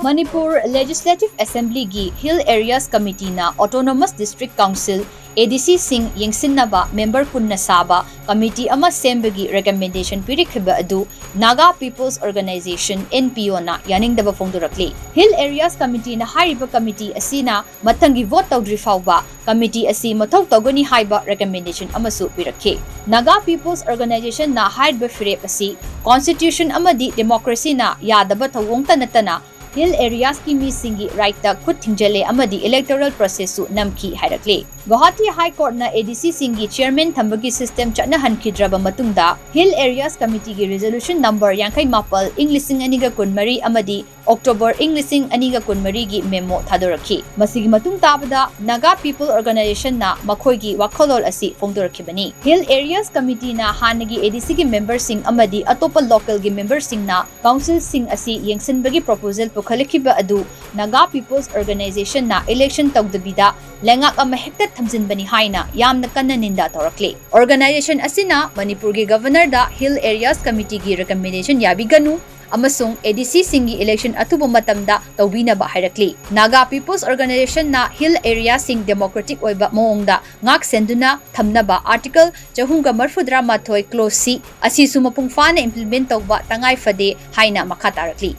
Manipur Legislative Assembly gi Hill Areas Committee na Autonomous District Council ADC Singh Yengshinaba member kunna saba committee ama Semba gi recommendation pirikhiba adu Naga People's Organization NPO na Yaningdaba Phongdorakli. Hill Areas Committee na hariba committee asina mathangi vote tawdri fawba committee asi mathau tawgani haiba recommendation amasu pirakhe. Naga People's Organization na hariba firep asi constitution amadi democracy na yadaba thawong tanatana Hill Areas ki misingi right ta khut thingjale amadi electoral process su namki hairakle. Guwahati High Court na ADC Singi chairman thambagi system chana hankidraba matungda Hill Areas Committee gi resolution number Yankai Mapal Englishing Aniga Kunmari amadi October Englishing Aniga Kunmari gi memo thadorakhi. Masigi matung tabada Naga People Organization na makhoi gi wakholol asi phongdorakhibani. Hill Areas Committee na hanagi ADC gi member sing amadi atopa local gi member sing na council sing asi yengsinbagi proposal pukhalikhiba adu Naga People's Organization na election tawdabida lengak ama hekta thamjinbani haina yamna kanna ninda tawrakle. Organization asina Manipur gi governor da Hill Areas Committee gi recommendation yabiganu amasung ADC Singi election atubo matamda tawbinaba hairakli. Naga People's Organization na Hill Area Sing Democratic oiba moongda ngak senduna thamnaba article 438 clause C asi sumapung fana implement tawba tangai fade haina makha tarakli.